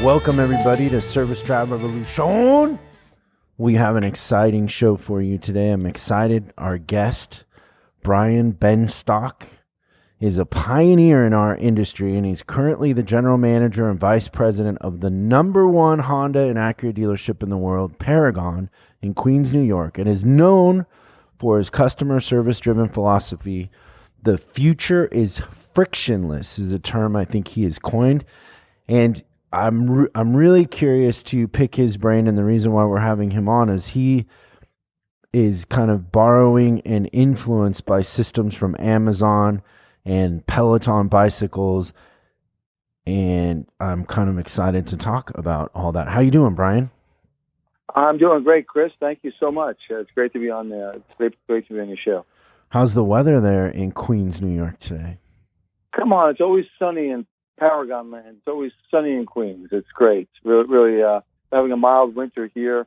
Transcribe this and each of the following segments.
Welcome, everybody, to Service Drive Revolution. We have an exciting show for you today. I'm excited. Our guest, Brian Benstock, is a pioneer in our industry, and he's currently the general manager and vice president of the #1 Honda and Acura dealership in the world, Paragon, in Queens, New York, and is known for his customer service-driven philosophy. The future is frictionless is a term I think he has coined, and I'm really curious to pick his brain, and the reason why we're having him on is he is kind of borrowing and influenced by systems from Amazon and Peloton bicycles, and I'm kind of excited to talk about all that. How you doing, Brian? I'm doing great, Chris. Thank you so much. It's great to be on there. It's great to be on your show. How's the weather there in Queens, New York today? Come on, it's always sunny in Paragon land. It's always sunny in Queens. It's great. Really, having a mild winter here.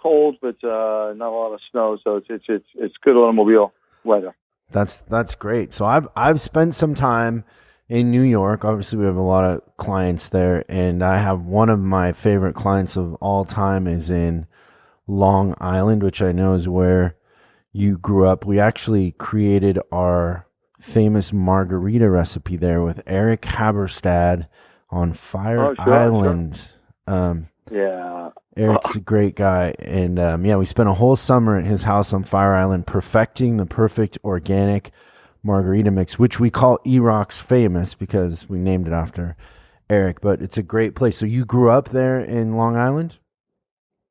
Cold, but not a lot of snow, so it's good automobile weather. That's great. So I've spent some time in New York. Obviously, we have a lot of clients there, and I have one of my favorite clients of all time is in Long Island, which I know is where you grew up. We actually created our famous margarita recipe there with Eric Haberstad on Fire Island. Sure. Yeah. Eric's a great guy. And we spent a whole summer at his house on Fire Island perfecting the perfect organic margarita mix, which we call E-Rocks Famous because we named it after Eric. But it's a great place. So you grew up there in Long Island?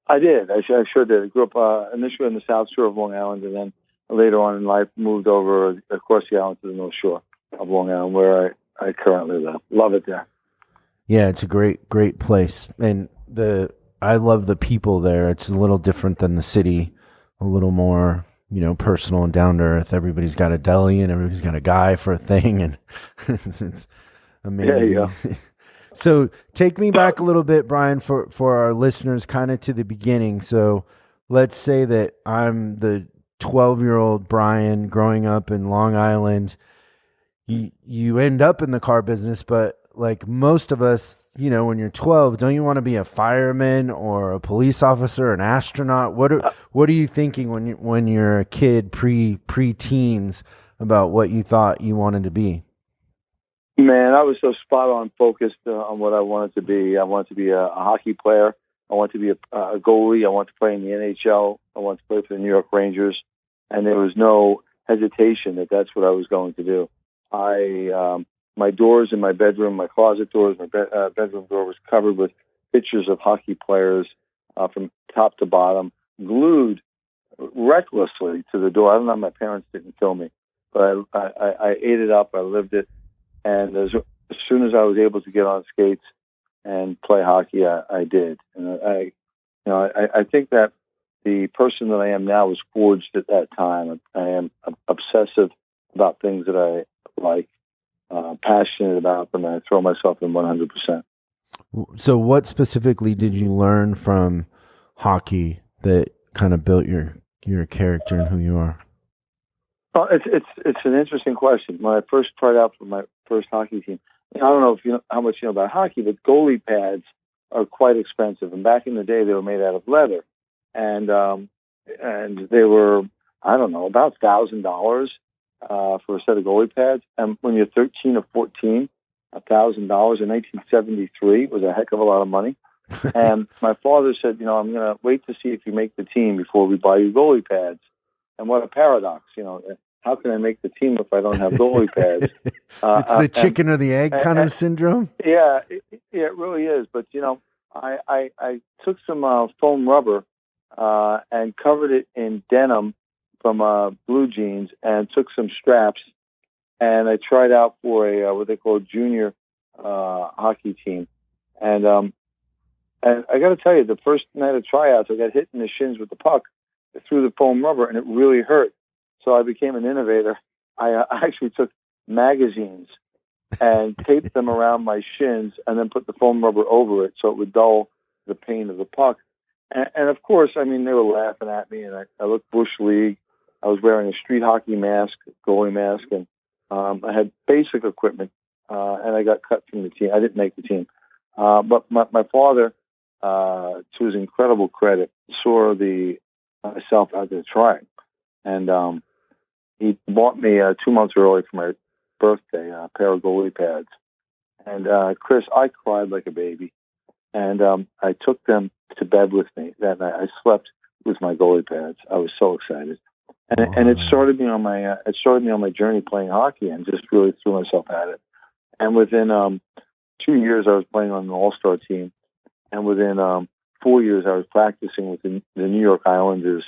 I did. I sure did. I grew up initially in the South Shore of Long Island, and then later on in life moved over across the island to the North Shore of Long Island, where I currently live. Love it there. Yeah, it's a great place. And I love the people there. It's a little different than the city, a little more, personal and down to earth. Everybody's got a deli and everybody's got a guy for a thing, and it's amazing. Yeah. So take me back a little bit, Brian, for our listeners, kind of to the beginning. So let's say that I'm the 12-year-old Brian growing up in Long Island. You end up in the car business, but like most of us, when you're 12, don't you want to be a fireman or a police officer, an astronaut? What are you thinking when you're a kid, pre-teens, about what you thought you wanted to be? Man, I was so spot on focused on what I wanted to be. I wanted to be a hockey player. I wanted to be a goalie. I wanted to play in the NHL. I wanted to play for the New York Rangers. And there was no hesitation that that's what I was going to do. My doors in my bedroom, my closet doors, my bedroom door was covered with pictures of hockey players from top to bottom, glued recklessly to the door. I don't know, my parents didn't kill me, but I ate it up. I lived it. And as soon as I was able to get on skates and play hockey, I did. And I think that the person that I am now was forged at that time. I am obsessive about things that I like, passionate about them, and I throw myself in 100%. So what specifically did you learn from hockey that kind of built your character and who you are? Well, it's an interesting question. When I first tried out for my first hockey team, I don't know if you know how much you know about hockey, but goalie pads are quite expensive. And back in the day, they were made out of leather, and they were, I don't know, about $1,000 for a set of goalie pads. And when you're 13 or 14, $1,000 in 1973 was a heck of a lot of money. And my father said, I'm going to wait to see if you make the team before we buy you goalie pads. And what a paradox, how can I make the team if I don't have goalie pads? It's the chicken or the egg kind of syndrome. Yeah, it really is. But, I took some foam rubber and covered it in denim from blue jeans and took some straps. And I tried out for a what they call junior hockey team. And I got to tell you, the first night of tryouts, I got hit in the shins with the puck through the foam rubber, and it really hurt. So I became an innovator. I actually took magazines and taped them around my shins and then put the foam rubber over it so it would dull the pain of the puck. And of course, they were laughing at me, and I looked Bush League. I was wearing a street hockey mask, goalie mask, and I had basic equipment, and I got cut from the team. I didn't make the team. But my father, to his incredible credit, saw myself out there trying, and he bought me 2 months early for my birthday a pair of goalie pads. And Chris, I cried like a baby, and I took them to bed with me that night. I slept with my goalie pads. I was so excited, and it started me on my journey playing hockey, and just really threw myself at it. And within 2 years, I was playing on an all-star team, and within 4 years, I was practicing with the New York Islanders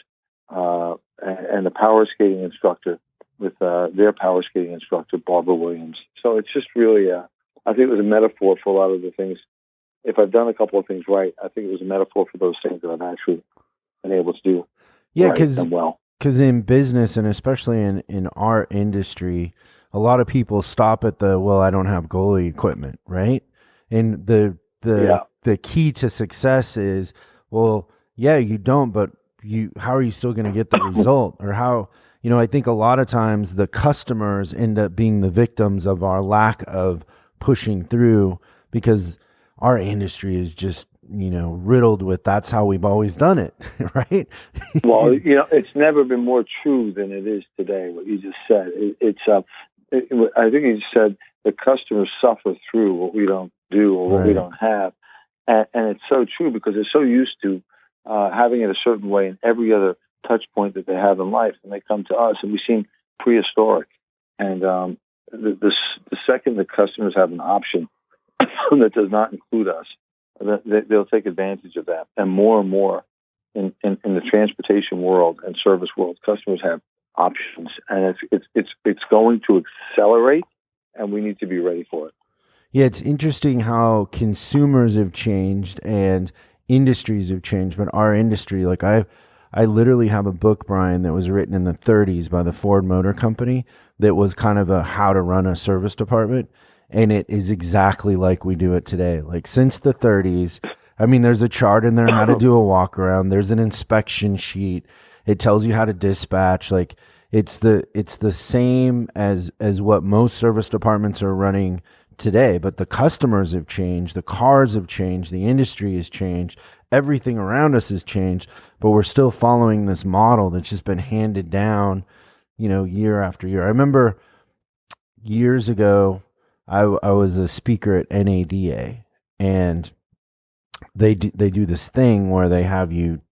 and the power skating instructor with their power skating instructor, Barbara Williams. So it's just really, I think it was a metaphor for a lot of the things. If I've done a couple of things right, I think it was a metaphor for those things that I've actually been able to do right and well. Because in business, and especially in our industry, a lot of people stop at I don't have goalie equipment, right? And the key to success is, you don't, but how are you still going to get the result? Or how, I think a lot of times the customers end up being the victims of our lack of pushing through, because our industry is just, riddled with that's how we've always done it, right? Well, it's never been more true than it is today, what you just said. I think you said the customers suffer through what we don't do or what we don't have. And it's so true, because they're so used to having it a certain way in every other touch point that they have in life. And they come to us and we seem prehistoric. And the second the customers have an option that does not include us, they'll take advantage of that. And more in the transportation world and service world, customers have options, and it's going to accelerate, and we need to be ready for it. Yeah, it's interesting how consumers have changed and industries have changed, but our industry, like I literally have a book, Brian, that was written in the 30s by the Ford Motor Company that was kind of a how to run a service department, and it is exactly like we do it today. Like since the 30s, I mean, there's a chart in there how to do a walk around. There's an inspection sheet. It tells you how to dispatch. Like it's the same as what most service departments are running today, but the customers have changed, the cars have changed, the industry has changed, everything around us has changed, but we're still following this model that's just been handed down, year after year. I remember years ago, I was a speaker at NADA, and they do this thing where they have you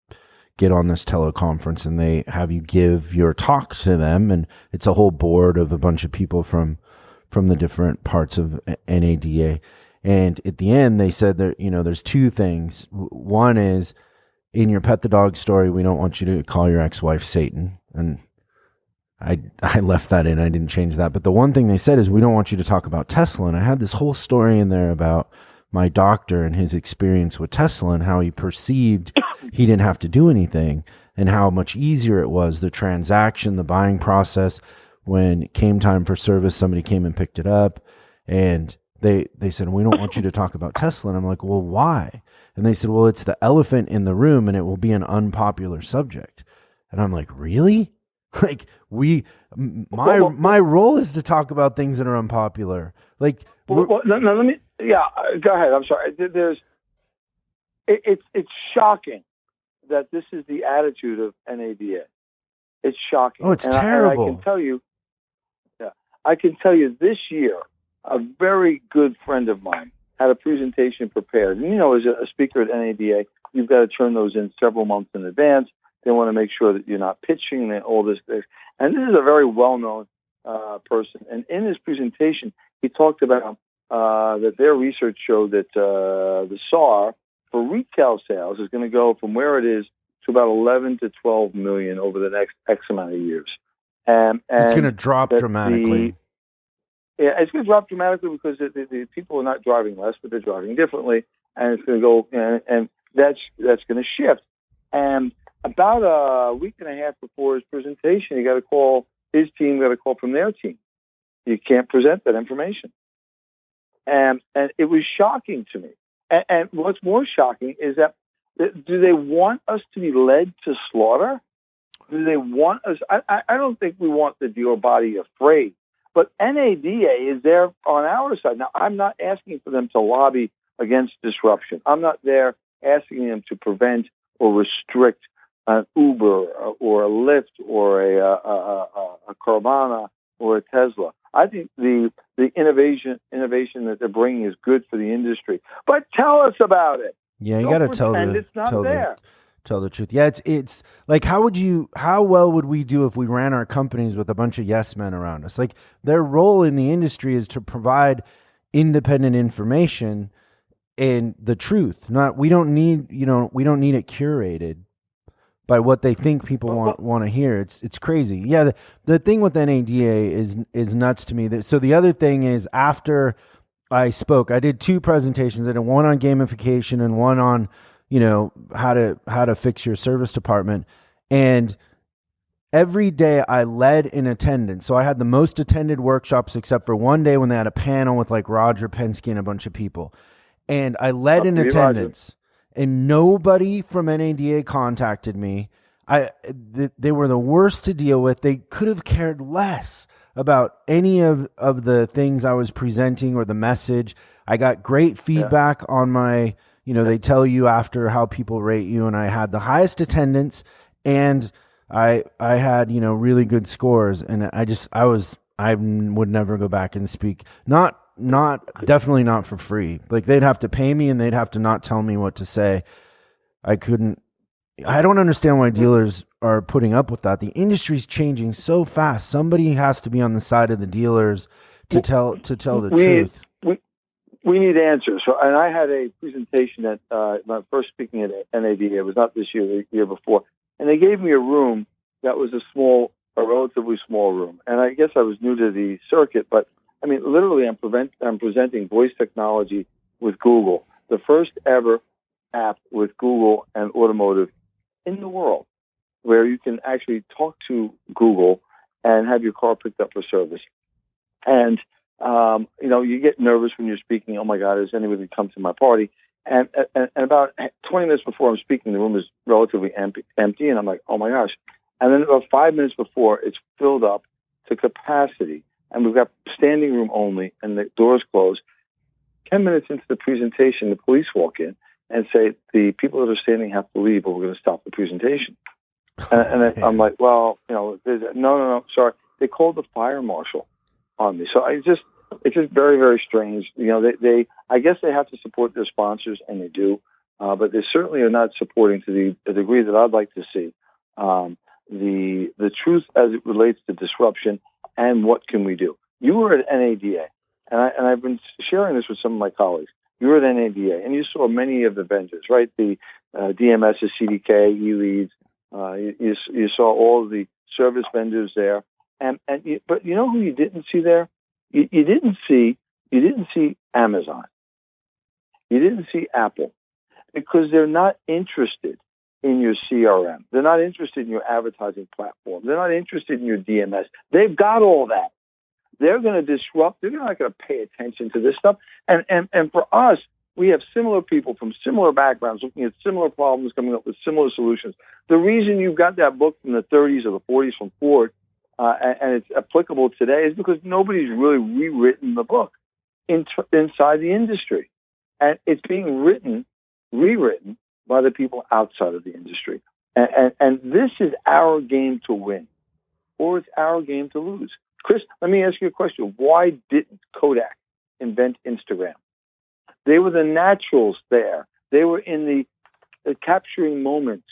get on this teleconference and they have you give your talk to them, and it's a whole board of a bunch of people from the different parts of NADA. And at the end, they said that, there's two things. One is, in your Pet the Dog story, we don't want you to call your ex-wife Satan. And I left that in. I didn't change that. But the one thing they said is, we don't want you to talk about Tesla. And I had this whole story in there about my doctor and his experience with Tesla and how he perceived he didn't have to do anything and how much easier it was, the transaction, the buying process. When it came time for service, somebody came and picked it up, and they said, we don't want you to talk about Tesla. And I'm like, well, why? And they said, well, it's the elephant in the room and it will be an unpopular subject. And I'm like, really? Like my role is to talk about things that are unpopular. Like, no, let me, go ahead. I'm sorry. It's shocking that this is the attitude of NADA. It's shocking. Oh, it's terrible. I can tell you this year, a very good friend of mine had a presentation prepared. And, as a speaker at NADA, you've got to turn those in several months in advance. They want to make sure that you're not pitching and all this. And this is a very well-known person. And in his presentation, he talked about that their research showed that the SAR for retail sales is going to go from where it is to about 11 to 12 million over the next X amount of years. And it's going to drop dramatically. It's going to drop dramatically because the people are not driving less, but they're driving differently, and it's going to go, and that's going to shift. And about a week and a half before his presentation, his team got a call from their team. You can't present that information. And it was shocking to me. And what's more shocking is that, do they want us to be led to slaughter? Do they want us? I don't think we want the dealer body afraid. But NADA is there on our side. Now, I'm not asking for them to lobby against disruption. I'm not there asking them to prevent or restrict an Uber or a Lyft or a Carvana or a Tesla. I think the innovation that they're bringing is good for the industry. But tell us about it. Yeah, you got to tell the truth. Yeah, it's like how well would we do if we ran our companies with a bunch of yes men around us? Like their role in the industry is to provide independent information and the truth. We don't need it curated by what they think people want to hear. It's crazy. Yeah, the thing with NADA is nuts to me. So the other thing is, after I spoke, I did 2 presentations. I did one on gamification and one on, how to fix your service department. And every day I led in attendance. So I had the most attended workshops except for one day when they had a panel with like Roger Penske and a bunch of people. And I led in attendance. And nobody from NADA contacted me. They were the worst to deal with. They could have cared less about any of the things I was presenting or the message. I got great feedback on my, they tell you after how people rate you, and I had the highest attendance, and I had, really good scores. And I would never go back and speak. Definitely not for free. Like they'd have to pay me and they'd have to not tell me what to say. I don't understand why dealers are putting up with that. The industry's changing so fast. Somebody has to be on the side of the dealers to tell the truth. We need answers. So, and I had a presentation at my first speaking at NADA. It was not this year, the year before. And they gave me a room that was a relatively small room. And I guess I was new to the circuit, but I mean, literally, I'm presenting voice technology with Google, the first ever app with Google and automotive in the world, where you can actually talk to Google and have your car picked up for service. And, you get nervous when you're speaking. Oh, my God, is anybody come to my party? And about 20 minutes before I'm speaking, the room is relatively empty. And I'm like, oh, my gosh. And then about 5 minutes before, it's filled up to capacity. And we've got standing room only, and the doors closed. 10 minutes into the presentation, the police walk in and say, the people that are standing have to leave, or we're going to stop the presentation. And I'm like, well, no, sorry. They called the fire marshal on me. So it's just very, very strange. I guess they have to support their sponsors, and they do, but they certainly are not supporting to the degree that I'd like to see the truth as it relates to disruption. And what can we do? You were at NADA, and I've been sharing this with some of my colleagues. You were at NADA, and you saw many of the vendors, right? The DMS's, CDK, eLeads. You saw all of the service vendors there, but you know who you didn't see there? You didn't see Amazon. You didn't see Apple, because they're not interested in your CRM. They're not interested in your advertising platform. They're not interested in your DMS. They've got all that. They're going to disrupt. They're not going to pay attention to this stuff. And for us, we have similar people from similar backgrounds looking at similar problems, coming up with similar solutions. The reason you've got that book from the 30s or the 40s from Ford, and it's applicable today, is because nobody's really rewritten the book inside the industry. And it's being rewritten by the people outside of the industry. And this is our game to win, or it's our game to lose. Chris, let me ask you a question. Why didn't Kodak invent Instagram? They were the naturals there. They were in the capturing moments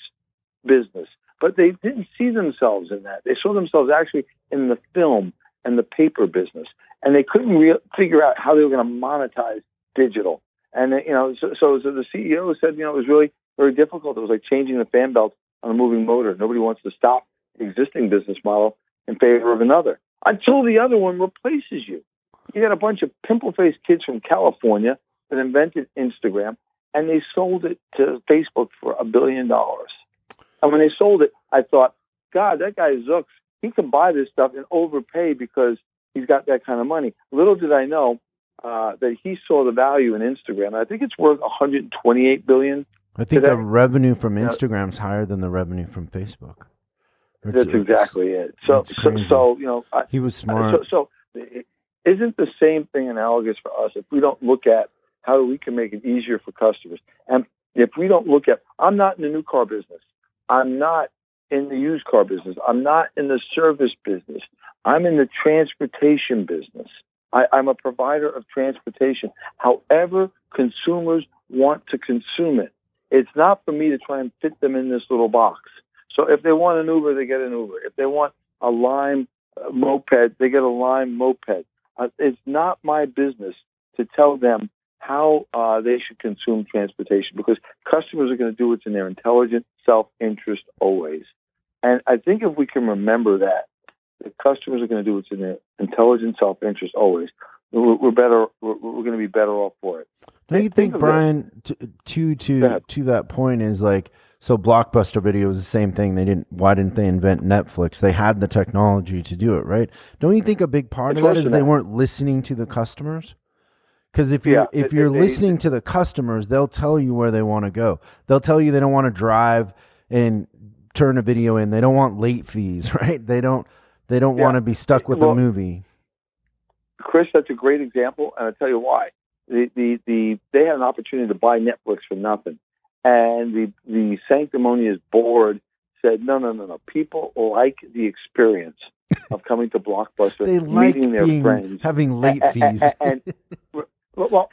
business, but they didn't see themselves in that. They saw themselves actually in the film and the paper business, and they couldn't figure out how they were going to monetize digital. And so the CEO said, it was really very difficult. It was like changing the fan belt on a moving motor. Nobody wants to stop the existing business model in favor of another, until the other one replaces you. You got a bunch of pimple-faced kids from California that invented Instagram, and they sold it to Facebook for $1 billion. And when they sold it, I thought, God, that guy Zooks, he can buy this stuff and overpay because he's got that kind of money. Little did I know that he saw the value in Instagram. I think it's worth $128 billion. I think the revenue from Instagram is higher than the revenue from Facebook. That's exactly it. So he was smart. So isn't the same thing analogous for us? If we don't look at how we can make it easier for customers. And if we don't look at, I'm not in the new car business. I'm not in the used car business. I'm not in the service business. I'm in the transportation business. I'm a provider of transportation. However consumers want to consume it. It's not for me to try and fit them in this little box. So if they want an Uber, they get an Uber. If they want a Lime moped, they get a Lime moped. It's not my business to tell them how they should consume transportation, because customers are going to do what's in their intelligent self-interest always. And I think if we can remember that, the customers are going to do what's in their intelligent self-interest always, we're better. We're going to be better off for it. Don't you think, Brian, to that point is like, so Blockbuster Video was the same thing. Why didn't they invent Netflix? They had the technology to do it, right? Don't you think a big part of that is they weren't listening to the customers? Because if you're listening to the customers, they'll tell you where they want to go. They'll tell you they don't want to drive and turn a video in. They don't want late fees, right? They don't want to be stuck with the movie. Chris, that's a great example, and I'll tell you why. They had an opportunity to buy Netflix for nothing, and the sanctimonious board said, no. People like the experience of coming to Blockbuster, they meeting their friends, having late fees. And well,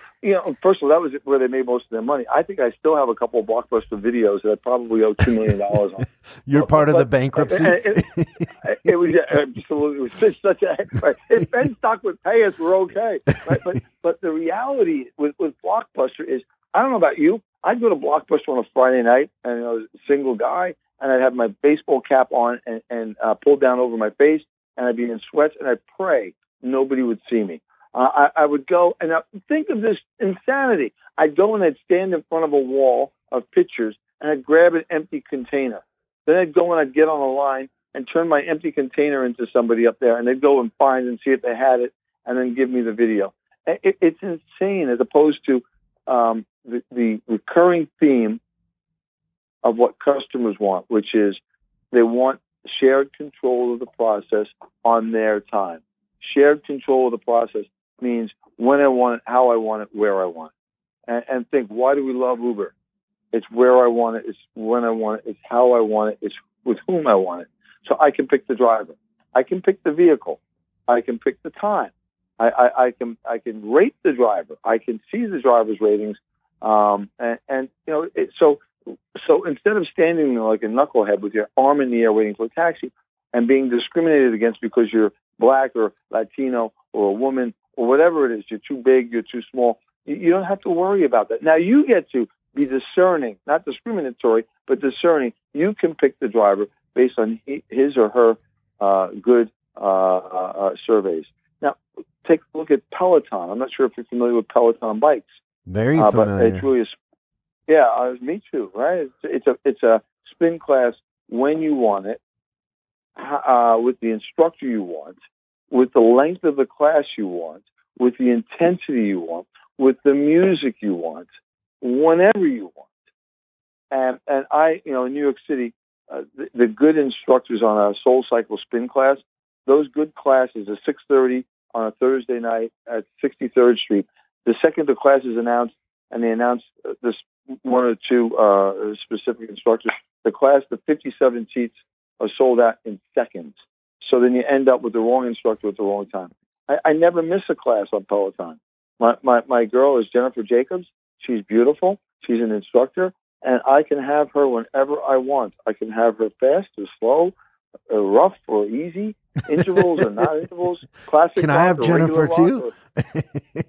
first of all, that was where they made most of their money. I think I still have a couple of Blockbuster videos that I probably owe $2 million on. You're part of the bankruptcy? It was absolutely. It was such a. Right, if Benstock would pay us, we're okay. Right? But the reality with Blockbuster is, I don't know about you, I'd go to Blockbuster on a Friday night, and I was a single guy, and I'd have my baseball cap on and pulled down over my face, and I'd be in sweats, and I'd pray nobody would see me. I would go, and think of this insanity. I'd go and I'd stand in front of a wall of pictures, and I'd grab an empty container. Then I'd go and I'd get on a line and turn my empty container into somebody up there, and they'd go and find and see if they had it, and then give me the video. It's insane, as opposed to the recurring theme of what customers want, which is they want shared control of the process on their time. Shared control of the process means when I want it, how I want it, where I want it. And think, why do we love Uber? It's where I want it, it's when I want it, it's how I want it, it's with whom I want it. So I can pick the driver. I can pick the vehicle. I can pick the time. I can rate the driver. I can see the driver's ratings. So instead of standing there like a knucklehead with your arm in the air waiting for a taxi and being discriminated against because you're Black or Latino or a woman or whatever it is, you're too big, you're too small, you don't have to worry about that. Now you get to be discerning, not discriminatory, but discerning. You can pick the driver based on his or her good surveys. Now, take a look at Peloton. I'm not sure if you're familiar with Peloton bikes. Very familiar. But it's really me too, right? It's a spin class when you want it, with the instructor you want, with the length of the class you want, with the intensity you want, with the music you want, whenever you want. And I, in New York City, the good instructors on a Soul Cycle spin class, those good classes are 6:30 on a Thursday night at 63rd Street. The second the class is announced, and they announce this one or two specific instructors, the 57 seats are sold out in seconds. So then you end up with the wrong instructor at the wrong time. I never miss a class on Peloton. My girl is Jennifer Jacobs. She's beautiful. She's an instructor, and I can have her whenever I want. I can have her fast or slow, rough or easy, intervals or not intervals, classic. Can I have Jennifer too?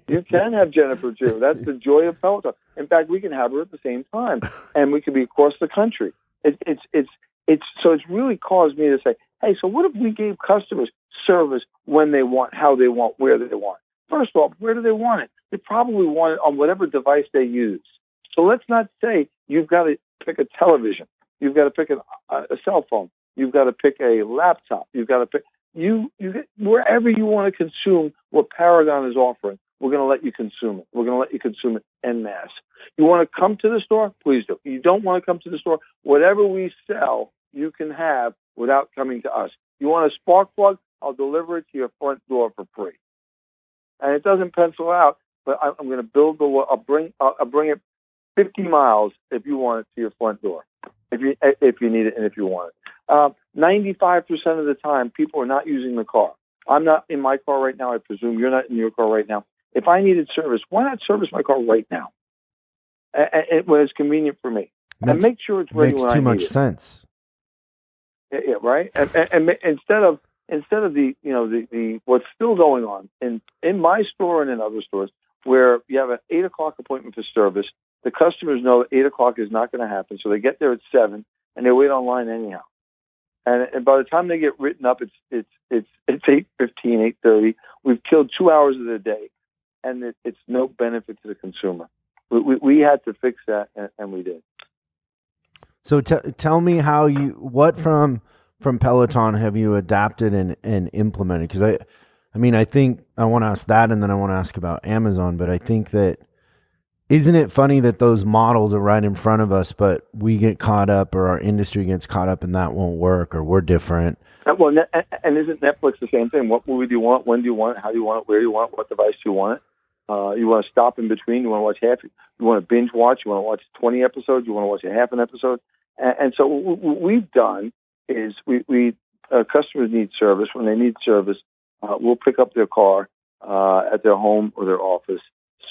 You can have Jennifer too. That's the joy of Peloton. In fact, we can have her at the same time, and we can be across the country. So it's really caused me to say, hey, so what if we gave customers service when they want, how they want, where they want? First of all, where do they want it? They probably want it on whatever device they use. So let's not say you've got to pick a television. You've got to pick a cell phone. You've got to pick a laptop. You've got to pick wherever you want to consume what Paragon is offering. We're going to let you consume it. We're going to let you consume it en masse. You want to come to the store? Please do. You don't want to come to the store? Whatever we sell, you can have without coming to us. You want a spark plug? I'll deliver it to your front door for free. And it doesn't pencil out but I'm going to build I'll bring it 50 miles if you want it to your front door, if you need it and if you want it. 95% of the time, people are not using the car. I'm not in my car right now. I presume you're not in your car right now. If I needed service, why not service my car right now? When it's convenient for me, and make sure it's ready when I need it. Makes too much sense. Yeah, right. And instead of the what's still going on in my store and in other stores where you have an 8 o'clock appointment for service, the customers know that 8 o'clock is not going to happen, so they get there at 7 and they wait online anyhow. And by the time they get written up, it's 8:15, 8:30. We've killed 2 hours of their day, and it's no benefit to the consumer. We had to fix that, and we did. So tell me what from Peloton have you adapted and implemented? Because I think I want to ask that, and then I want to ask about Amazon. But I think that, isn't it funny that those models are right in front of us, but we get caught up, or our industry gets caught up, and that won't work, or we're different? Well, and isn't Netflix the same thing? What movie do you want? When do you want it? How do you want it? Where do you want it? What device do you want it? You want to stop in between? You want to watch half? You want to binge watch? You want to watch 20 episodes? You want to watch a half an episode? And so what we've done is we customers need service. When they need service, we'll pick up their car at their home or their office,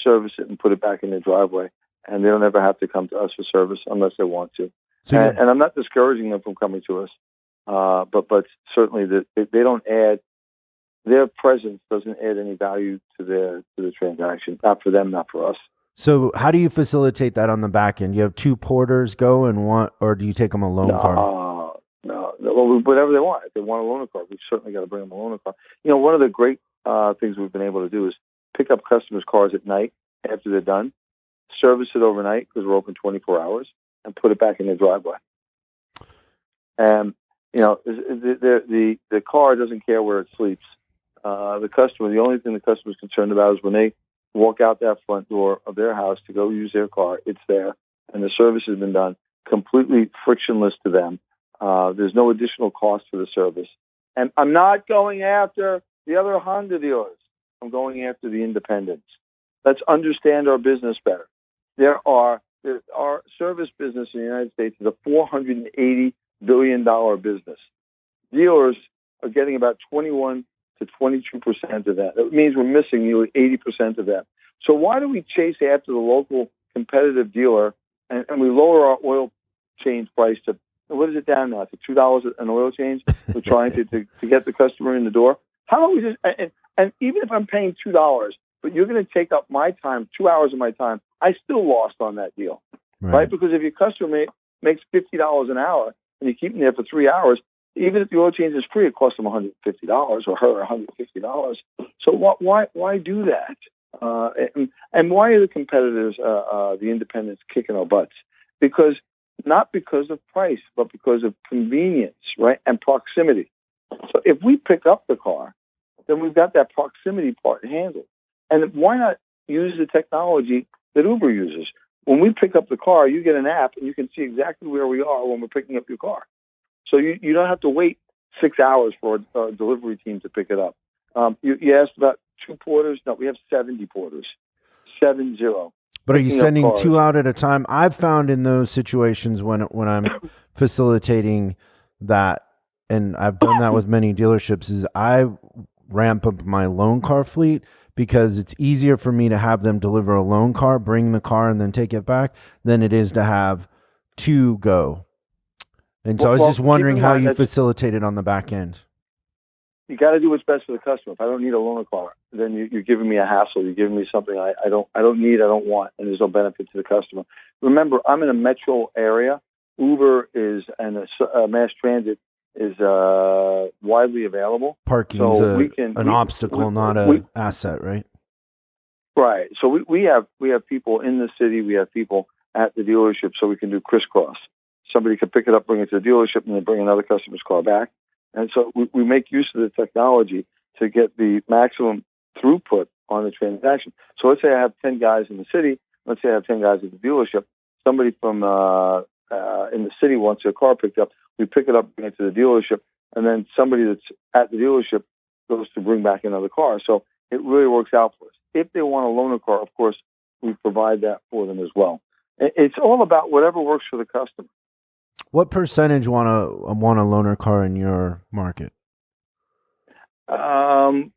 service it, and put it back in their driveway. And they don't ever have to come to us for service unless they want to. And I'm not discouraging them from coming to us, but certainly they don't add. Their presence doesn't add any value to the transaction. Not for them, not for us. So how do you facilitate that on the back end? You have two porters go and one, or do you take them a loaner car? No. Well, whatever they want. If they want a loaner car, we've certainly got to bring them a loaner car. One of the great things we've been able to do is pick up customers' cars at night after they're done, service it overnight because we're open 24 hours, and put it back in their driveway. And the car doesn't care where it sleeps. The only thing the customer is concerned about is when they walk out that front door of their house to go use their car, it's there, and the service has been done completely frictionless to them. There's no additional cost for the service. And I'm not going after the other Honda dealers. I'm going after the independents. Let's understand our business better. Our service business in the United States is a $480 billion business. Dealers are getting about 21 to 22% of that. That means we're missing nearly 80% of that. So why do we chase after the local competitive dealer and we lower our oil change price to, what is it down now, to $2 an oil change? We're trying to get the customer in the door. How about we just, and even if I'm paying $2, but you're going to take up my time, 2 hours of my time, I still lost on that deal, right? Because if your customer makes $50 an hour and you keep them there for 3 hours, even if the oil change is free, it costs them $150 or her $150. So why do that? And why are the competitors, the independents, kicking our butts? Not because of price, but because of convenience, right, and proximity. So if we pick up the car, then we've got that proximity part handled. And why not use the technology that Uber uses? When we pick up the car, you get an app and you can see exactly where we are when we're picking up your car. So you don't have to wait 6 hours for a delivery team to pick it up. You asked about 2 porters. No, we have 70 porters. 70. But are you sending 2 out at a time? I've found in those situations when I'm facilitating that, and I've done that with many dealerships, is I ramp up my loan car fleet because it's easier for me to have them deliver a loan car, bring the car, and then take it back than it is to have 2 go. And so I was just wondering how you facilitate it on the back end. You got to do what's best for the customer. If I don't need a loaner car, then you're giving me a hassle. You're giving me something I don't need, I don't want, and there's no benefit to the customer. Remember, I'm in a metro area. Uber is and mass transit is widely available. Parking is an obstacle, not an asset, right? Right. So we have people in the city. We have people at the dealership, so we can do crisscross. Somebody could pick it up, bring it to the dealership, and then bring another customer's car back. And so we make use of the technology to get the maximum throughput on the transaction. So let's say I have 10 guys in the city. Let's say I have 10 guys at the dealership. Somebody from in the city wants their car picked up. We pick it up, bring it to the dealership, and then somebody that's at the dealership goes to bring back another car. So it really works out for us. if they want a loaner car, of course, we provide that for them as well. It's all about whatever works for the customer. What percentage want a loaner car in your market? I'd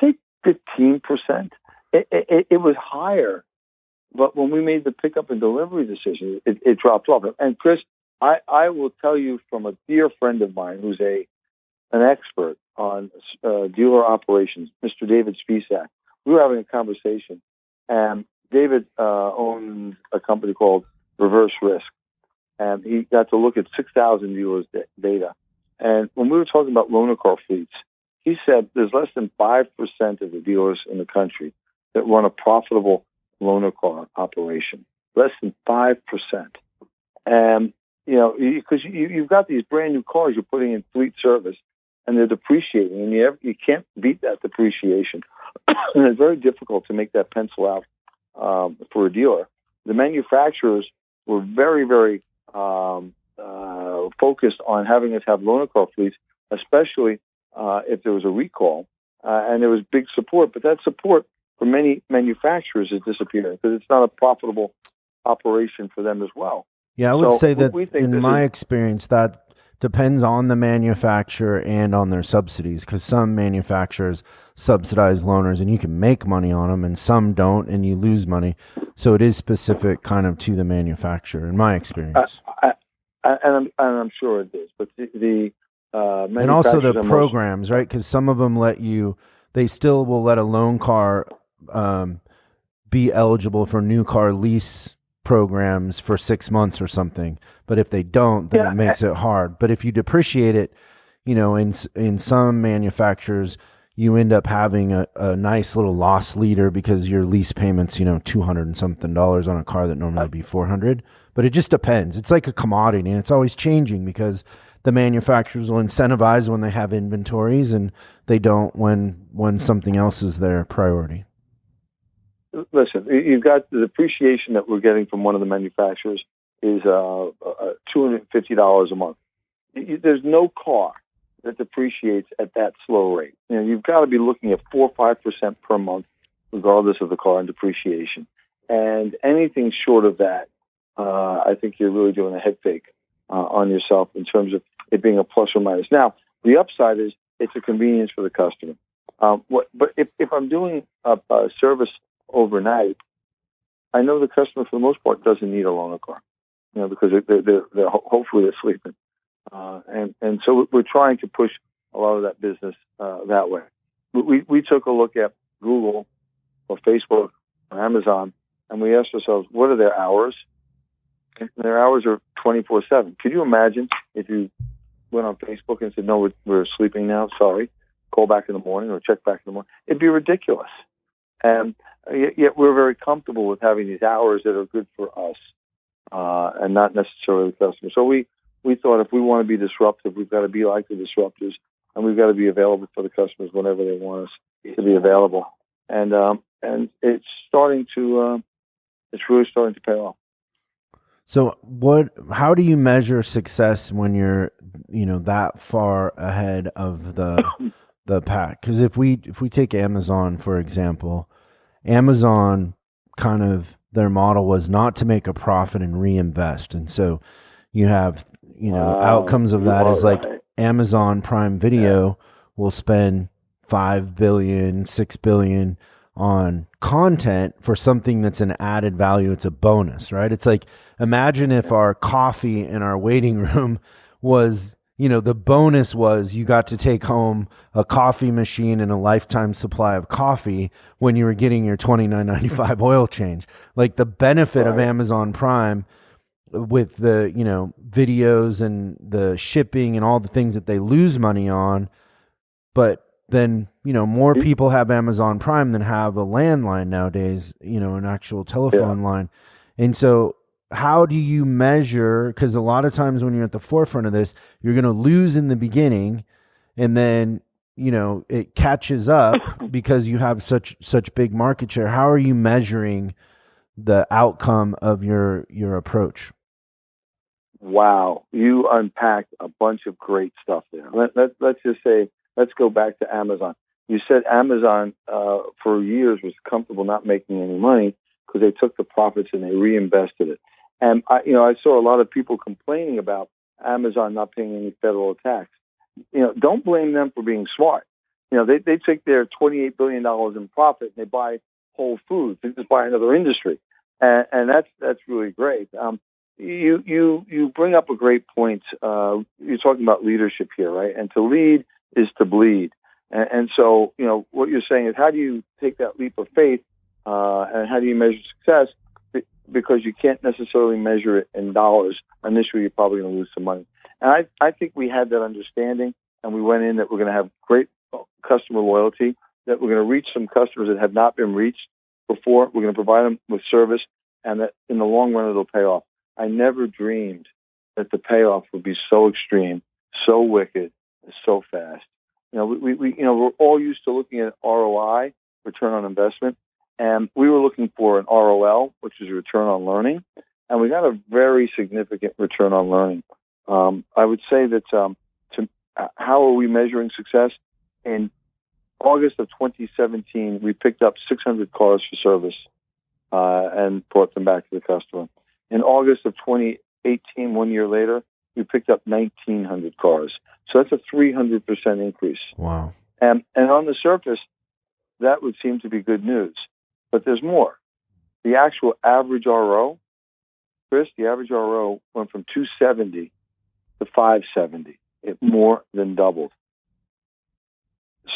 say 15%. It was higher, but when we made the pickup and delivery decision, it dropped off. And Chris, I will tell you from a dear friend of mine who's an expert on dealer operations, Mr. David Spisak. We were having a conversation, and David owns a company called Reverse Risk, and he got to look at 6,000 dealers' data. And when we were talking about loaner car fleets, he said there's less than 5% of the dealers in the country that run a profitable loaner car operation. Less than 5%. And, because you've got these brand new cars you're putting in fleet service, and they're depreciating, and you can't beat that depreciation. And it's very difficult to make that pencil out for a dealer. The manufacturers were very, very focused on having us have loaner car fleets, especially if there was a recall, and there was big support. But that support for many manufacturers is disappearing because it's not a profitable operation for them as well. Yeah, I would say that in my experience, that depends on the manufacturer and on their subsidies, because some manufacturers subsidize loaners and you can make money on them, and some don't and you lose money. So it is specific kind of to the manufacturer, in my experience. And I'm sure it is. But the and also the programs, right? Because some of them they still will let a loan car be eligible for new car lease programs for 6 months or something, but if they don't, then it makes it hard. But if you depreciate it, in some manufacturers, you end up having a nice little loss leader because your lease payments, $200 and something on a car that normally would be $400. But it just depends. It's like a commodity, and it's always changing because the manufacturers will incentivize when they have inventories, and they don't when something else is their priority. Listen, you've got the depreciation that we're getting from one of the manufacturers is $250 a month. There's no car that depreciates at that slow rate. You've got to be looking at 4 or 5% per month, regardless of the car and depreciation. And anything short of that, I think you're really doing a head fake on yourself in terms of it being a plus or minus. Now, the upside is it's a convenience for the customer. But if I'm doing a service overnight, I know the customer for the most part doesn't need a loaner car, because they're hopefully they're sleeping, and so we're trying to push a lot of that business that way. We took a look at Google or Facebook or Amazon, and we asked ourselves, what are their hours? And their hours are 24/7. Could you imagine if you went on Facebook and said, no, we're sleeping now, sorry, call back in the morning or check back in the morning? It'd be ridiculous. And yet we're very comfortable with having these hours that are good for us and not necessarily the customer. So we thought if we want to be disruptive, we've got to be like the disruptors, and we've got to be available for the customers whenever they want us to be available. And it's really starting to pay off. So how do you measure success when you're, that far ahead of the pack? Because if we take Amazon, for example, Amazon kind of their model was not to make a profit and reinvest. And so you have, outcomes of that is like Amazon Prime Video will spend $5 billion, $6 billion on content for something that's an added value. It's a bonus, right? It's like, imagine if our coffee in our waiting room was, the bonus was you got to take home a coffee machine and a lifetime supply of coffee when you were getting your $29.95 oil change. Like the benefit of Amazon Prime with the, videos and the shipping and all the things that they lose money on. But then, more people have Amazon Prime than have a landline nowadays, an actual telephone line. And so how do you measure? Because a lot of times when you're at the forefront of this, you're going to lose in the beginning, and then it catches up because you have such big market share. How are you measuring the outcome of your approach? Wow, you unpacked a bunch of great stuff there. Let's just say, let's go back to Amazon. You said Amazon for years was comfortable not making any money because they took the profits and they reinvested it. And I saw a lot of people complaining about Amazon not paying any federal tax. Don't blame them for being smart. They take their $28 billion in profit and they buy Whole Foods. They just buy another industry, and that's really great. You bring up a great point. You're talking about leadership here, right? And to lead is to bleed. And so, what you're saying is, how do you take that leap of faith, and how do you measure success? Because you can't necessarily measure it in dollars. Initially, you're probably going to lose some money. And I think we had that understanding, and we went in that we're going to have great customer loyalty, that we're going to reach some customers that have not been reached before. We're going to provide them with service, and that in the long run, it'll pay off. I never dreamed that the payoff would be so extreme, so wicked, so fast. We're all used to looking at ROI, return on investment, and we were looking for an ROL, which is return on learning, and we got a very significant return on learning. I would say that how are we measuring success? In August of 2017, we picked up 600 cars for service and brought them back to the customer. In August of 2018, 1 year later, we picked up 1,900 cars. So that's a 300% increase. Wow. And on the surface, that would seem to be good news. But there's more. The actual average RO, Chris, the average RO went from 270 to 570. It more than doubled.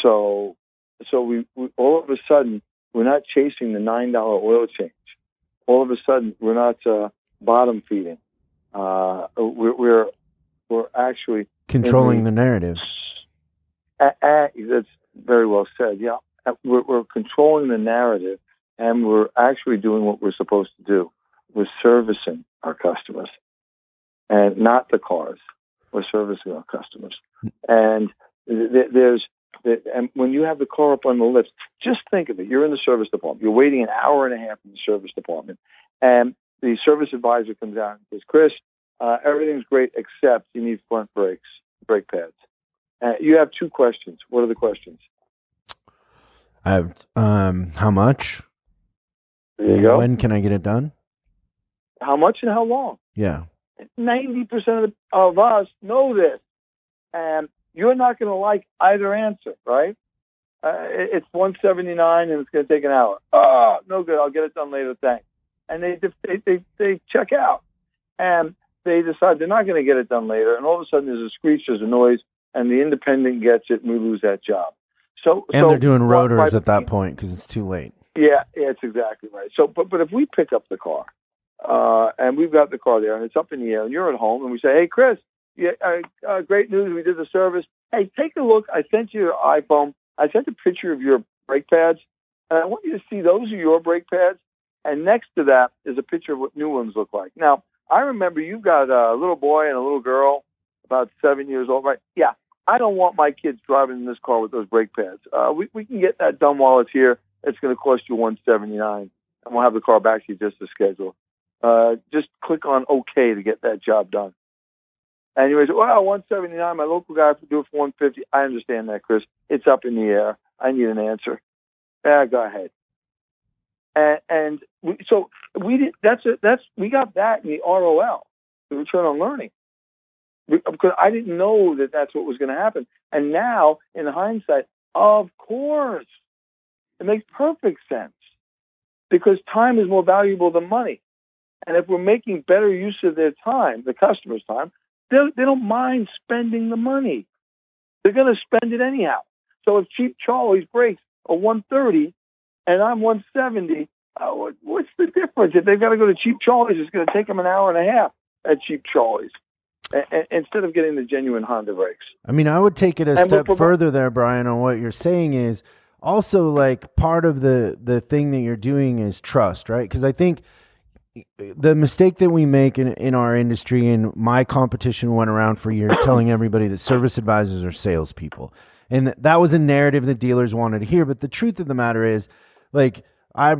So we all of a sudden, we're not chasing the $9 oil change. All of a sudden, we're not bottom feeding. We're actually controlling the narrative. That's very well said. Yeah, we're controlling the narrative, and we're actually doing what we're supposed to do. We're servicing our customers, and not the cars. We're servicing our customers, and and when you have the car up on the lift, just think of it. You're in the service department. You're waiting an hour and a half in the service department, and the service advisor comes out and says, "Chris, everything's great except you need front brake pads." You have two questions. What are the questions? I have how much? There you go. When can I get it done? How much and how long? Yeah. 90% of us know this, and you're not going to like either answer, right? It's $179 and it's going to take an hour. Oh, no good. I'll get it done later. Thanks. And they check out, and they decide they're not going to get it done later. And all of a sudden, there's a screech, there's a noise, and the independent gets it, and we lose that job. So they're doing rotors at that point because it's too late. Yeah, it's exactly right. So, but if we pick up the car, and we've got the car there, and it's up in the air, and you're at home, and we say, "Hey, Chris, great news, we did the service. Hey, take a look. I sent you your iPhone. I sent a picture of your brake pads, and I want you to see those are your brake pads. And next to that is a picture of what new ones look like." Now, I remember you've got a little boy and a little girl, about 7 years old, right? Yeah, I don't want my kids driving in this car with those brake pads. We can get that done while it's here. It's going to cost you $179, and we'll have the car back to you just as scheduled. Just click on OK to get that job done. And you may say, "Well, $179, my local guy could do it for $150. I understand that, Chris. It's up in the air. I need an answer. Yeah, go ahead. We got that in the ROL, the return on learning, because I didn't know that that's what was going to happen. And now, in hindsight, of course, it makes perfect sense, because time is more valuable than money. And if we're making better use of their time, the customer's time, they don't mind spending the money. They're going to spend it anyhow. So if Cheap Charlie's brakes are $130 and I'm $170, what's the difference? If they've got to go to Cheap Charlie's, it's going to take them an hour and a half at Cheap Charlie's instead of getting the genuine Honda brakes. I mean, I would take it a step further there, Brian, on what you're saying is also like part of the thing that you're doing is trust, right? Because I think the mistake that we make in our industry, and my competition went around for years telling everybody that service advisors are salespeople. And that was a narrative that dealers wanted to hear. But the truth of the matter is, like, I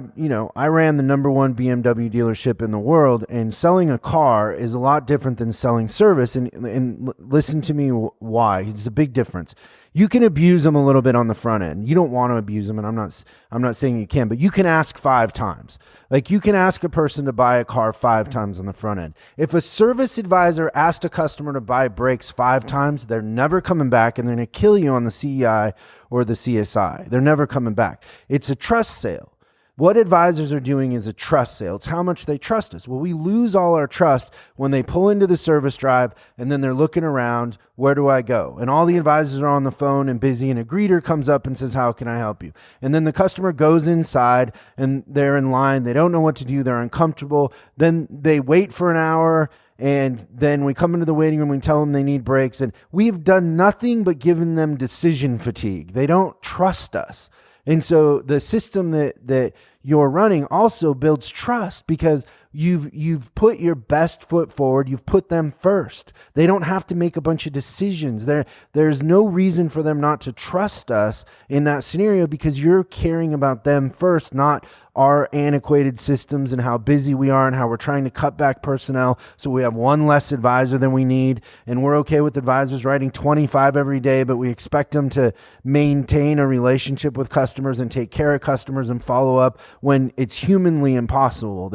ran the number one BMW dealership in the world, and selling a car is a lot different than selling service. And listen to me why. It's a big difference. You can abuse them a little bit on the front end. You don't want to abuse them, and I'm not saying you can, but you can ask 5 times. Like, you can ask a person to buy a car 5 times on the front end. If a service advisor asked a customer to buy brakes 5 times, they're never coming back, and they're going to kill you on the CEI or the CSI. They're never coming back. It's a trust sale. What advisors are doing is a trust sale. It's how much they trust us. Well, we lose all our trust when they pull into the service drive and then they're looking around, where do I go? And all the advisors are on the phone and busy, and a greeter comes up and says, how can I help you? And then the customer goes inside and they're in line. They don't know what to do. They're uncomfortable. Then they wait for an hour, and then we come into the waiting room, we tell them they need brakes, and we've done nothing but given them decision fatigue. They don't trust us. And so the system that you're running also builds trust, because you've put your best foot forward. You've put them first. They don't have to make a bunch of decisions. There's no reason for them not to trust us in that scenario, because you're caring about them first, not our antiquated systems and how busy we are and how we're trying to cut back personnel so we have one less advisor than we need. And we're okay with advisors writing 25 every day, but we expect them to maintain a relationship with customers and take care of customers and follow up when it's humanly impossible.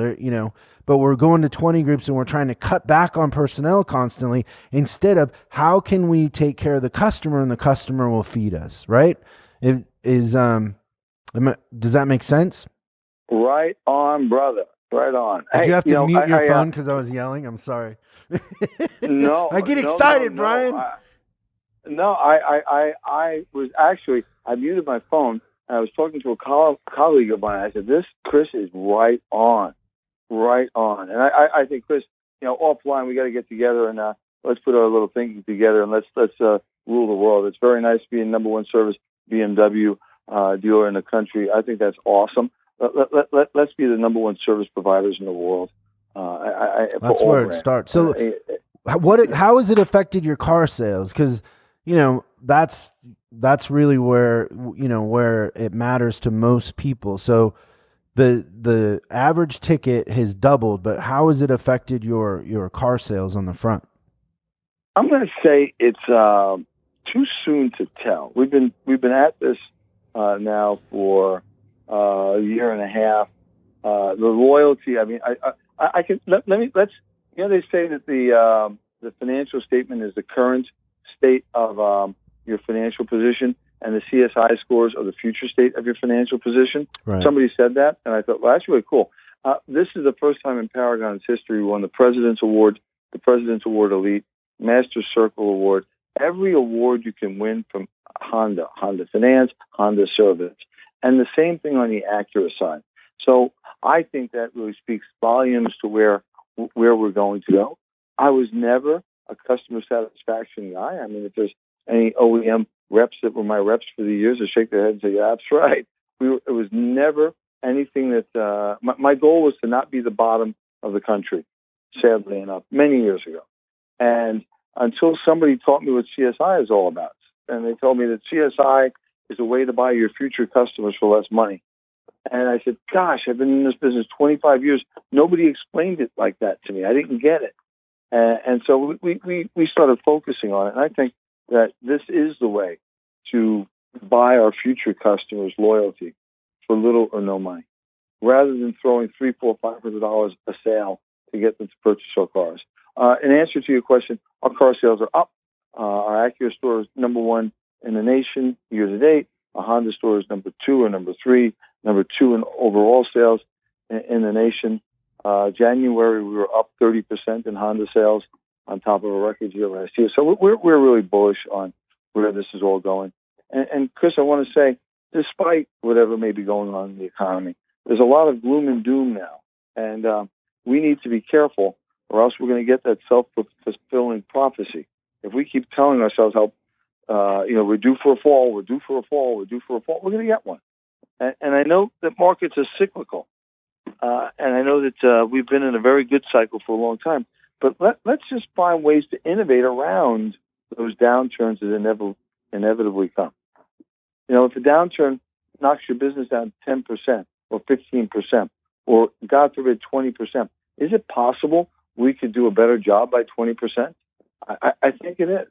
But we're going to 20 groups and we're trying to cut back on personnel constantly, instead of how can we take care of the customer and the customer will feed us, right? Does that make sense? Right on, brother. Right on. Did you have to mute your phone because I was yelling? I'm sorry. No. I get excited, no, Brian. I muted my phone, and I was talking to a colleague of mine. I said, Chris is right on. Right on. And I think, Chris, offline, we got to get together and let's put our little thinking together, and let's rule the world. It's very nice being number one service BMW dealer in the country. I think that's awesome. Let's be the number one service providers in the world. That's where it starts. So how has it affected your car sales? Because, that's really where it matters to most people. So the average ticket has doubled, but how has it affected your car sales on the front? I'm going to say it's too soon to tell. We've been at this now for a year and a half. The loyalty. I mean, I can let's. They say that the financial statement is the current state of your financial position, and the CSI scores are the future state of your financial position. Right. Somebody said that, and I thought, well, that's really cool. This is the first time in Paragon's history we won the President's Award, the President's Award Elite, Master Circle Award, every award you can win from Honda Finance, Honda Service, and the same thing on the Acura side. So I think that really speaks volumes to where we're going to go. I was never a customer satisfaction guy. I mean, if there's any OEM reps that were my reps for the years, they shake their head and say, yeah, that's right. It was never anything that my goal was to not be the bottom of the country, sadly enough, many years ago. And until somebody taught me what CSI is all about, and they told me that CSI is a way to buy your future customers for less money. And I said, gosh, I've been in this business 25 years. Nobody explained it like that to me. I didn't get it. And so we started focusing on it. And I think that this is the way to buy our future customers loyalty for little or no money, rather than throwing $300, $400, $500 a sale to get them to purchase our cars. In answer to your question, our car sales are up. Our Acura store is number one in the nation year to date. Our Honda store is number 2 or number 3, number 2 in overall sales in the nation. January, we were up 30% in Honda sales on top of a record year last year. So we're really bullish on where this is all going. And Chris, I want to say, despite whatever may be going on in the economy, there's a lot of gloom and doom now. And we need to be careful, or else we're going to get that self-fulfilling prophecy. If we keep telling ourselves how, we're due for a fall, we're due for a fall, we're going to get one. And I know that markets are cyclical. And I know that we've been in a very good cycle for a long time. But let's just find ways to innovate around those downturns that inevitably come. If a downturn knocks your business down 10%, or 15%, or God forbid 20%. Is it possible we could do a better job by 20%? I think it is.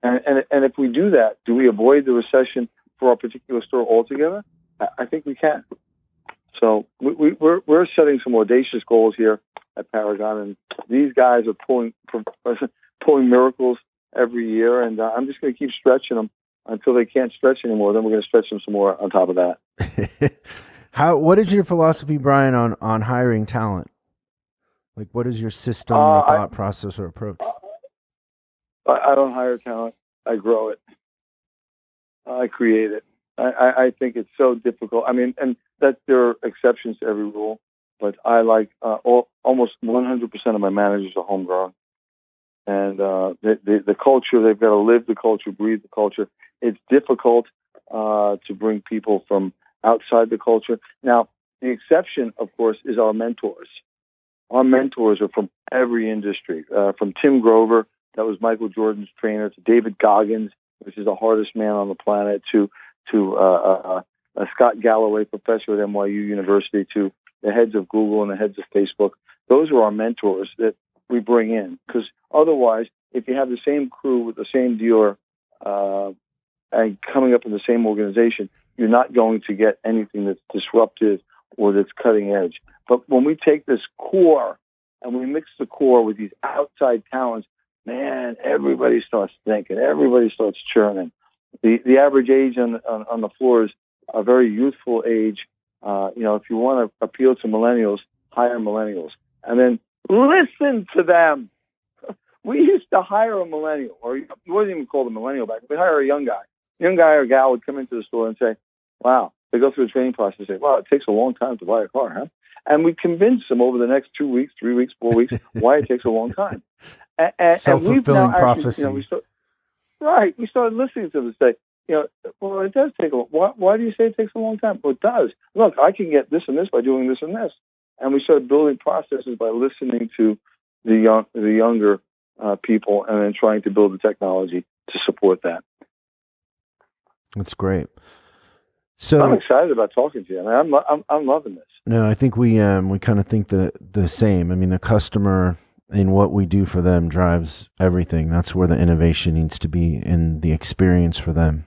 And if we do that, do we avoid the recession for our particular store altogether? I think we can. So we're setting some audacious goals here at Paragon, and these guys are pulling miracles every year, and I'm just going to keep stretching them until they can't stretch anymore. Then we're going to stretch them some more on top of that. What is your philosophy, Brian, on hiring talent? Like, what is your system or thought process or approach? I don't hire talent. I grow it. I create it. I think it's so difficult. I mean, and that there are exceptions to every rule, but I like almost 100% of my managers are homegrown. And the culture, they've got to live the culture, breathe the culture. It's difficult to bring people from outside the culture. Now, the exception, of course, is our mentors. Our mentors are from every industry, from Tim Grover, that was Michael Jordan's trainer, to David Goggins, which is the hardest man on the planet, to Scott Galloway, professor at NYU University, to the heads of Google and the heads of Facebook. Those are our mentors that we bring in, because otherwise, if you have the same crew with the same dealer and coming up in the same organization, you're not going to get anything that's disruptive or that's cutting edge. But when we take this core and we mix the core with these outside talents, man, everybody starts thinking, everybody starts churning. The average age on the floor is a very youthful age. If you want to appeal to millennials, hire millennials, and then listen to them. We used to hire a millennial, or it wasn't even called a millennial back. We hire a young guy. Young guy or gal would come into the store and say, "Wow." They go through the training process and say, "Wow, it takes a long time to buy a car, huh?" And we convince them over the next 2 weeks, 3 weeks, 4 weeks why it takes a long time. Self-fulfilling prophecy. We started listening to them and say, well, it does take a long. Why do you say it takes a long time? Well, it does. Look, I can get this and this by doing this and this. And we started building processes by listening to the younger people, and then trying to build the technology to support that. That's great. So I'm excited about talking to you. I mean, I'm loving this. No, I think we kind of think the same. I mean, the customer and what we do for them drives everything. That's where the innovation needs to be in the experience for them.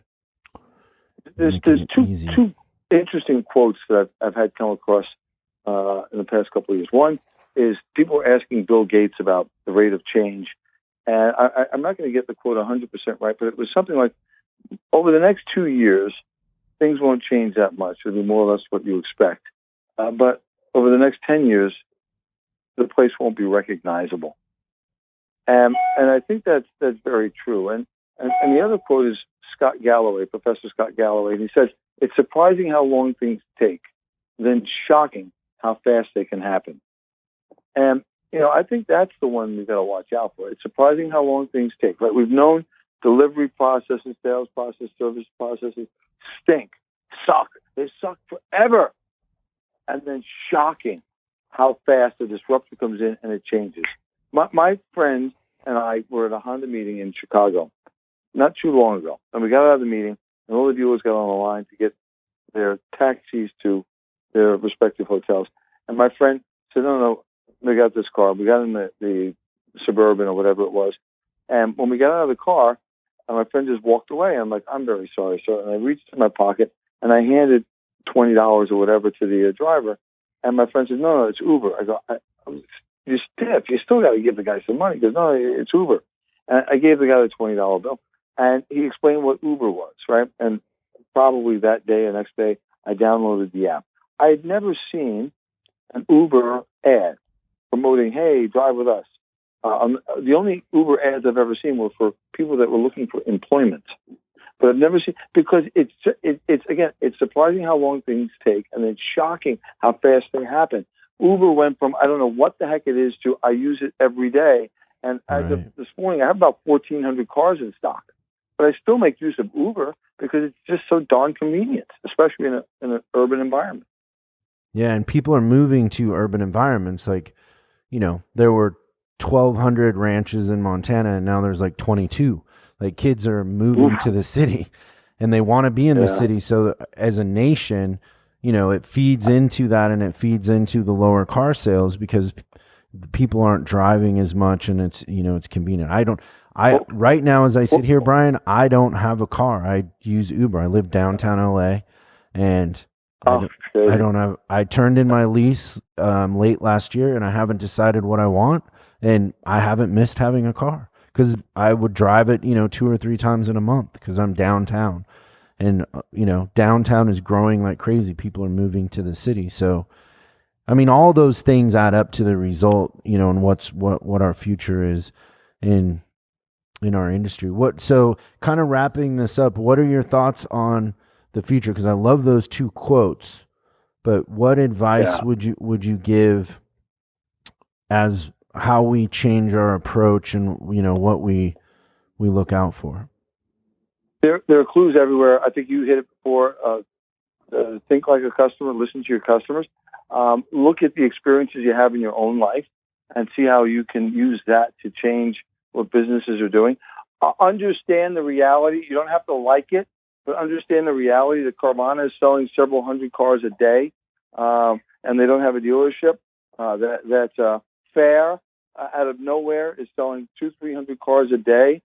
There's two interesting quotes that I've had come across in the past couple of years. One is people are asking Bill Gates about the rate of change. And I'm not going to get the quote 100% right, but it was something like, over the next 2 years, things won't change that much. It'll be more or less what you expect. But over the next 10 years, the place won't be recognizable. And I think that's very true. And the other quote is Scott Galloway, Professor Scott Galloway. And he says, "It's surprising how long things take, then shocking how fast they can happen." And, I think that's the one we've got to watch out for. It's surprising how long things take. Right? We've known delivery processes, sales processes, service processes stink, suck. They suck forever. And then shocking how fast the disruption comes in and it changes. My friend and I were at a Honda meeting in Chicago not too long ago. And we got out of the meeting, and all the dealers got on the line to get their taxis to their respective hotels. And my friend said, no, we got this car. We got in the Suburban or whatever it was. And when we got out of the car, and my friend just walked away. I'm like, "I'm very sorry, sir." And I reached in my pocket, and I handed $20 or whatever to the driver. And my friend said, no, it's Uber. I go, "You're stiff. You still got to give the guy some money." He goes, "No, it's Uber." And I gave the guy the $20 bill. And he explained what Uber was, right? And probably that day or next day, I downloaded the app. I had never seen an Uber ad promoting, "Hey, drive with us." The only Uber ads I've ever seen were for people that were looking for employment. But I've never seen, because it's surprising how long things take, and then shocking how fast they happen. Uber went from, I don't know what the heck it is, to I use it every day. And as of this morning, I have about 1,400 cars in stock. But I still make use of Uber because it's just so darn convenient, especially in an urban environment. Yeah, and people are moving to urban environments. Like, there were 1,200 ranches in Montana, and now there's like 22. Like, kids are moving to the city, and they want to be in the city. So as a nation, it feeds into that, and it feeds into the lower car sales because people aren't driving as much, and it's convenient. Right now, as I sit here, Brian, I don't have a car. I use Uber. I live downtown LA, and I turned in my lease late last year, and I haven't decided what I want, and I haven't missed having a car because I would drive it, 2 or 3 times in a month because I'm downtown, and downtown is growing like crazy. People are moving to the city, so I mean, all those things add up to the result, and what our future is in our industry. So kind of wrapping this up, what are your thoughts on the future? Because I love those 2 quotes, but what advice would you give as how we change our approach and what we look out for? There are clues everywhere. I think you hit it before. Think like a customer. Listen to your customers. Look at the experiences you have in your own life and see how you can use that to change what businesses are doing. Understand the reality. You don't have to like it, but understand the reality that Carvana is selling several hundred cars a day, and they don't have a dealership. That Fair, out of nowhere, is selling 200-300 cars a day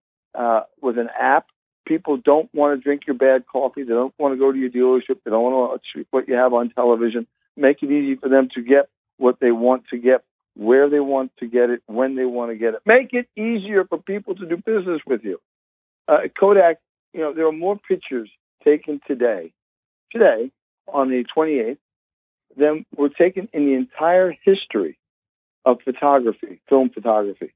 with an app. People don't want to drink your bad coffee. They don't want to go to your dealership. They don't want to watch what you have on television. Make it easy for them to get what they want to get, where they want to get it, when they want to get it. Make it easier for people to do business with you. Kodak, there are more pictures taken today on the 28th, than were taken in the entire history of photography, film photography,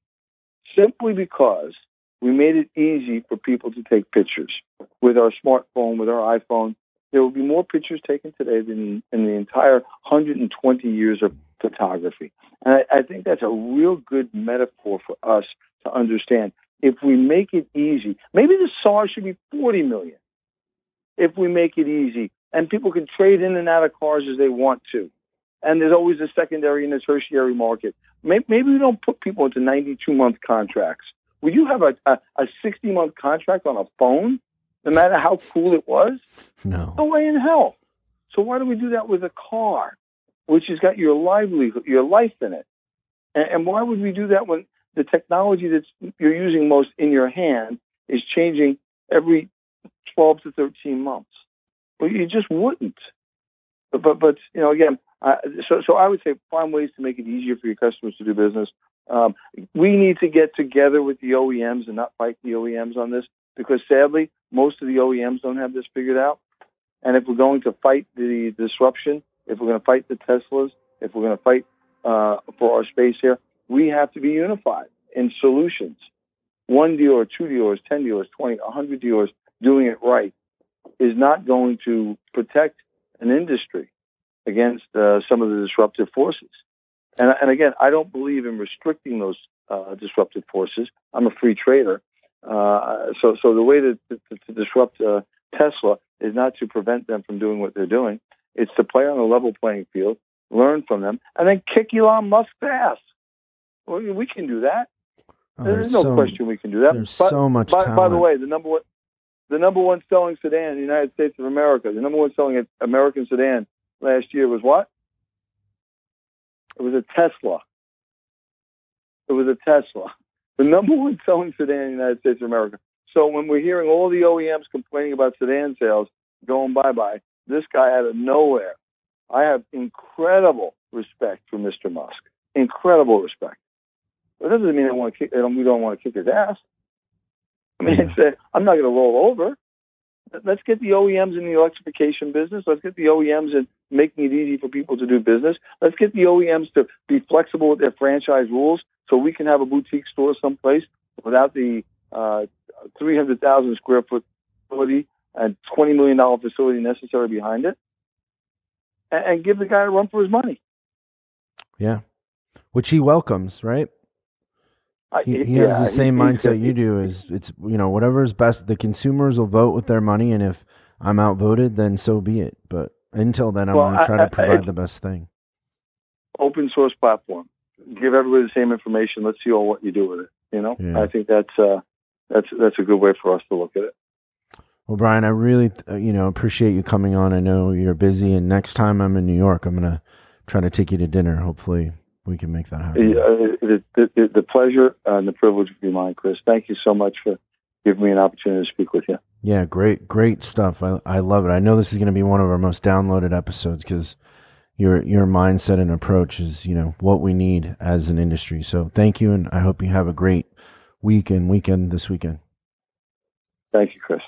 simply because we made it easy for people to take pictures with our smartphone, with our iPhone. There will be more pictures taken today than in the entire 120 years of photography. And I think that's a real good metaphor for us to understand. If we make it easy, maybe the SAR should be 40 million. If we make it easy, and people can trade in and out of cars as they want to. And there's always a secondary and a tertiary market. Maybe we don't put people into 92-month contracts. Would you have a 60-month contract on a phone, no matter how cool it was? No. No way in hell. So why do we do that with a car, which has got your livelihood, your life in it? And why would we do that when the technology that you're using most in your hand is changing every 12 to 13 months? Well, you just wouldn't. But again, so I would say find ways to make it easier for your customers to do business. We need to get together with the OEMs and not fight the OEMs on this, because sadly, most of the OEMs don't have this figured out. And if we're going to fight the disruption, if we're going to fight the Teslas, if we're going to fight for our space here, we have to be unified in solutions. 1 dealer, 2 dealers, 10 dealers, 20, 100 dealers doing it right is not going to protect an industry against some of the disruptive forces. And again, I don't believe in restricting those disruptive forces. I'm a free trader. So the way to disrupt Tesla is not to prevent them from doing what they're doing. It's to play on a level playing field, learn from them, and then kick Elon Musk's ass. Well, we can do that. There's no question we can do that. There's so much talent. By the way, the number one selling sedan in the United States of America, the number one selling American sedan last year was what? It was a Tesla. It was a Tesla. The number one selling sedan in the United States of America. So when we're hearing all the OEMs complaining about sedan sales going bye-bye, this guy out of nowhere, I have incredible respect for Mr. Musk. Incredible respect. But that doesn't mean we don't want to kick his ass. I mean, I'm not going to roll over. Let's get the OEMs in the electrification business. Let's get the OEMs in making it easy for people to do business. Let's get the OEMs to be flexible with their franchise rules so we can have a boutique store someplace without the 300,000 square foot facility and $20 million facility necessary behind it, and give the guy a run for his money. Yeah. Which he welcomes, right? He has the same mindset you do. Is it's whatever is best. The consumers will vote with their money, and if I'm outvoted, then so be it. But until then, I'm going to try to provide the best thing. Open source platform. Give everybody the same information. Let's see what you do with it. Yeah. I think that's a good way for us to look at it. Well, Brian, I really, appreciate you coming on. I know you're busy, and next time I'm in New York, I'm going to try to take you to dinner. Hopefully we can make that happen. The pleasure and the privilege would be mine, Chris. Thank you so much for giving me an opportunity to speak with you. Yeah, great stuff. I love it. I know this is going to be one of our most downloaded episodes because your mindset and approach is, what we need as an industry. So thank you, and I hope you have a great weekend this weekend. Thank you, Chris.